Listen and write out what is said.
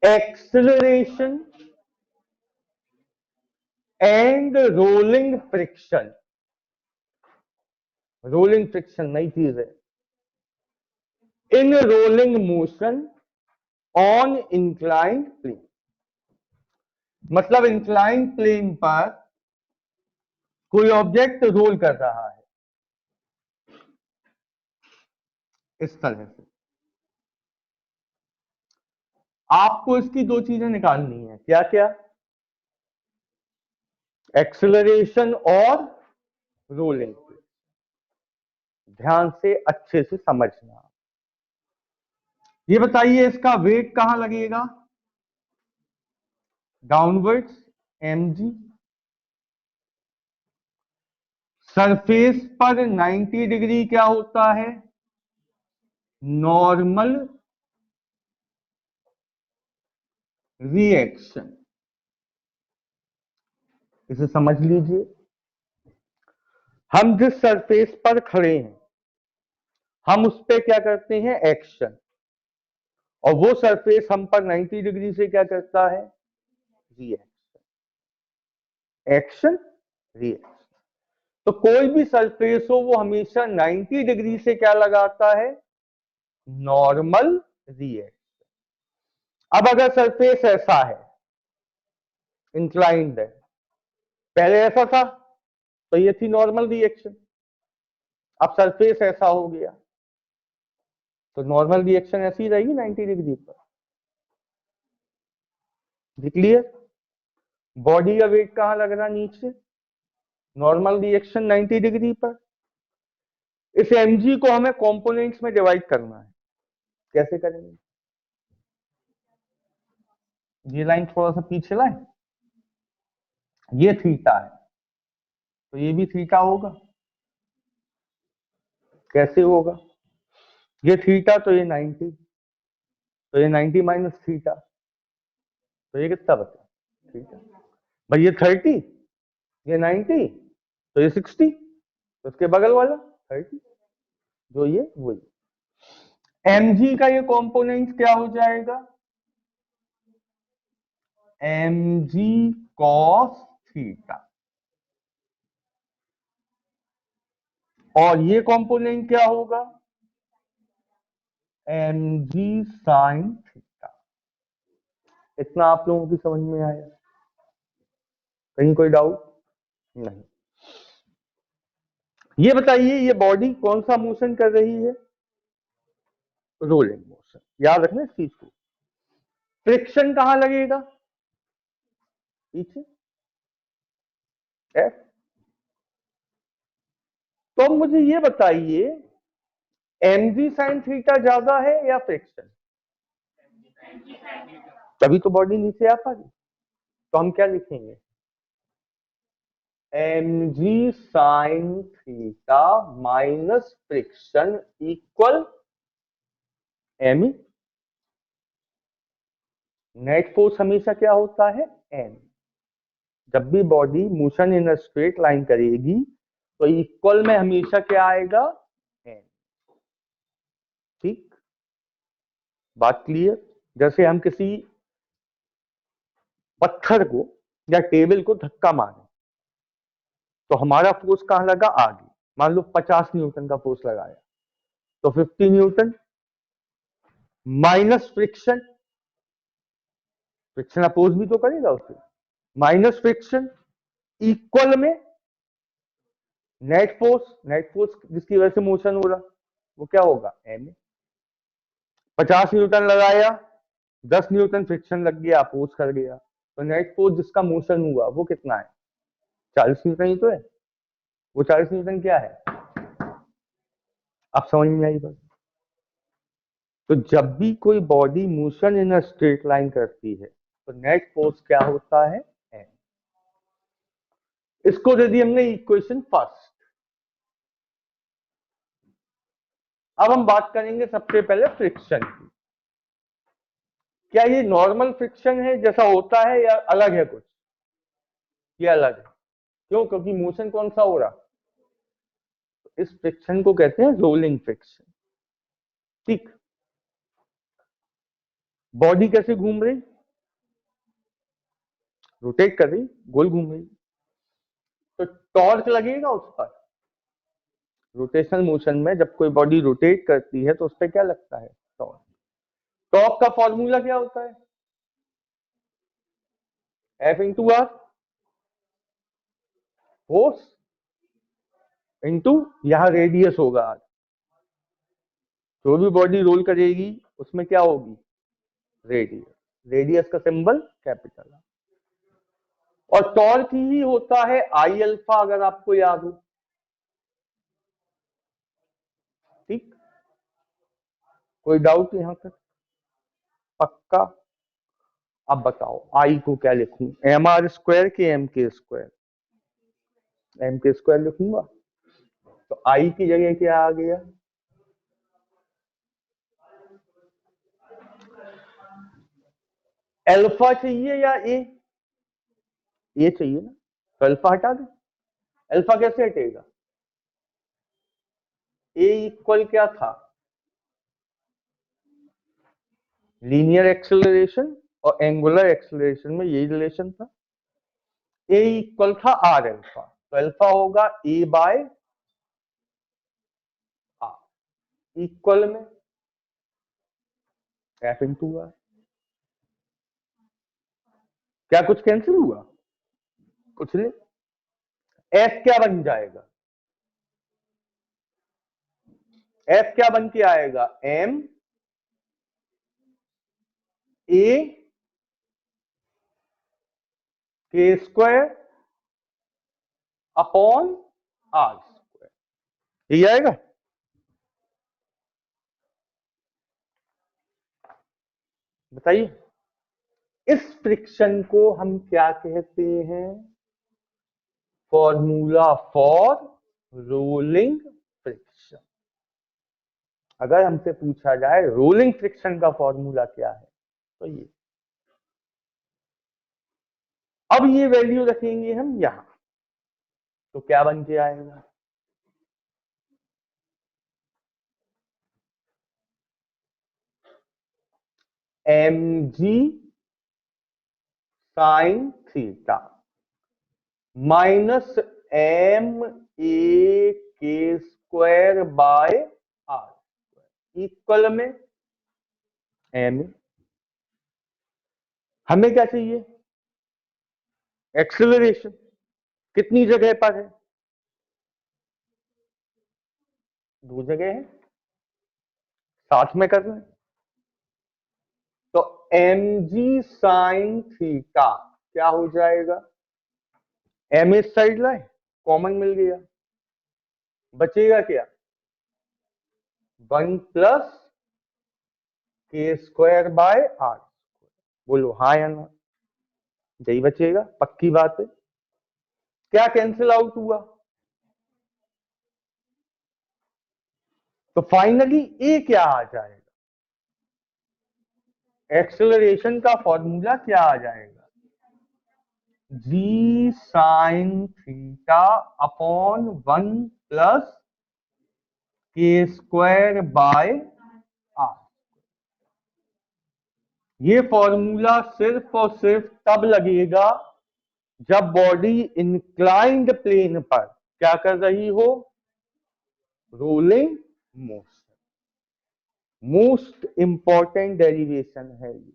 Acceleration and rolling friction. Rolling friction नई चीज है। In rolling motion on inclined plane, मतलब इंक्लाइंड प्लेन पर कोई ऑब्जेक्ट रोल कर रहा है इस तरह से। आपको इसकी दो चीजें निकालनी है, क्या क्या? एक्सेलरेशन और रोलिंग। ध्यान से अच्छे से समझना। ये बताइए इसका वेट कहां लगेगा? Downwards mg। सरफेस पर 90 डिग्री क्या होता है? Normal reaction. इसे समझ लीजिए। हम जिस सरफेस पर खड़े हैं हम उस पे क्या करते हैं? एक्शन। और वो सरफेस हम पर 90 डिग्री से क्या करता है? रिएक्शन। Action, reaction. तो कोई भी सरफेस हो वो हमेशा 90 डिग्री से क्या लगाता है? Normal reaction. अब अगर सरफेस ऐसा है, इंक्लाइंड है, पहले ऐसा था तो ये थी नॉर्मल रिएक्शन। अब सरफेस ऐसा हो गया तो नॉर्मल रिएक्शन ऐसी रहेगी 90 डिग्री पर। क्लियर? बॉडी का वेट कहां लग रहा? नीचे। नॉर्मल रिएक्शन 90 डिग्री पर। इस mg को हमें कंपोनेंट्स में डिवाइड करना है। कैसे करेंगे? ये लाइन थोड़ा सा पीछे लाए, ये थीटा है तो ये भी थीटा होगा। कैसे होगा? ये थीटा तो ये 90, तो ये 90 माइनस थीटा, तो ये कितना बचा? थीटा। भाई ये 30, ये 90, तो ये 60, तो उसके बगल वाला 30, जो ये वही। mg का ये कंपोनेंट क्या हो जाएगा? mg cos theta. और ये कंपोनेंट क्या होगा? mg sin theta. इतना आप लोगों की समझ में आया? कहीं कोई डाउट नहीं? ये बताइए ये बॉडी कौन सा मोशन कर रही है? Rolling motion. याद रखना इस चीज को। फ्रिक्शन कहां लगेगा? पीछे F। तो मुझे ये बताइए mg sin थीटा ज्यादा है या फ्रिक्शन? तभी तो बॉडी नीचे आ पा रही। तो हम क्या लिखेंगे? mg sin theta minus friction equal me। Net force हमेशा क्या होता है? m। जब भी body motion in a straight line करेगी तो इक्वल में हमेशा क्या आएगा? m। ठीक, बात क्लियर? जैसे हम किसी पत्थर को या टेबल को धक्का मारें तो हमारा फोर्स कहां लगा? आगे। मान लो 50 न्यूटन का फोर्स लगाया तो 50 newton minus friction. Friction oppose भी तो करेगा उससे। माइनस फ्रिक्शन इक्वल में नेट फोर्स। नेट फोर्स जिसकी वजह से मोशन हो रहा वो क्या होगा? m। 50 न्यूटन लगाया, 10 न्यूटन फ्रिक्शन लग गया, अपोज कर गया, तो नेट फोर्स जिसका मोशन हुआ वो कितना है? 40 न्यूटन ही तो है। वो 40 न्यूटन क्या है? आप समझ में आई बात? तो जब भी कोई body motion in a straight line करती है तो नेट फोर्स क्या होता है? m। इसको दे दी हमने इक्वेशन फर्स्ट। अब हम बात करेंगे सबसे पहले फ्रिक्शन की। क्या ये नॉर्मल फ्रिक्शन है जैसा होता है या अलग है कुछ? ये अलग है। क्यों? क्योंकि मोशन कौन सा हो रहा? इस फ्रिक्शन को कहते हैं रोलिंग फ्रिक्शन। ठीक। बॉडी कैसे घूम रही, रोटेट कर रही, गोल घूम रही, तो टॉर्क लगेगा उस पर। रोटेशनल मोशन में जब कोई बॉडी रोटेट करती है तो उस पर क्या लगता है, टॉर्क। टॉर्क का फॉर्मूला क्या होता है, F into R, force into यहां रेडियस होगा आर। जो भी बॉडी रोल करेगी उसमें क्या होगी, रेडियस, रेडियस का सिंबल कैपिटल आर। और टॉर्क ही होता है आई अल्फा, अगर आपको याद हो, ठीक। कोई डाउट यहां तक, पक्का। अब बताओ आई को क्या लिखूं, एम आर स्क्वायर के एम के स्क्वायर, एम के स्क्वायर लिखूंगा, तो आई की जगह क्या आ गया, अल्फा चाहिए या ए चाहिए ना, तो अल्फा हटा दे। अल्फा कैसे हटेगा, ए इक्वल क्या था, लीनियर एक्सेलरेशन और एंगुलर एक्सेलरेशन में यही रिलेशन था, ए इक्वल था आर अल्फा, तो अल्फा होगा ए बाय आर इक्वल में एफ इंटू आर। क्या कुछ कैंसिल हुआ, कुछ नहीं, एफ क्या बन जाएगा, एफ क्या बन के आएगा, एम ए के स्क्वायर अपॉन आर स्क्वायर, यही आएगा। बताइए इस फ्रिक्शन को हम क्या कहते हैं, फॉर्मूला फॉर रोलिंग फ्रिक्शन। अगर हमसे पूछा जाए रोलिंग फ्रिक्शन का फॉर्मूला क्या है, तो ये। अब ये वैल्यू रखेंगे हम यहां, तो क्या बन के आएगा, M G sine theta minus M A के square by R square equal में एम। हमें क्या चाहिए, एक्सेलरेशन, कितनी जगह पर है, दो जगह है, साथ में करना है, तो एम जी साइन थीटा क्या हो जाएगा, एम इस साइड लाए, कॉमन मिल गया, बचेगा क्या, 1 प्लस के स्क्वायर बाय आर। बोलो हाँ या ना, यही बचेगा, पक्की बात है। क्या कैंसिल आउट हुआ, तो फाइनली ए क्या आ जाएगा, एक्सेलरेशन का फॉर्मूला क्या आ जाएगा, जी साइन थीटा अपॉन 1 प्लस के स्क्वायर बाय आर। ये फॉर्मूला सिर्फ और सिर्फ तब लगेगा जब बॉडी इंक्लाइंड प्लेन पर क्या कर रही हो, rolling motion. Most important derivation है ये।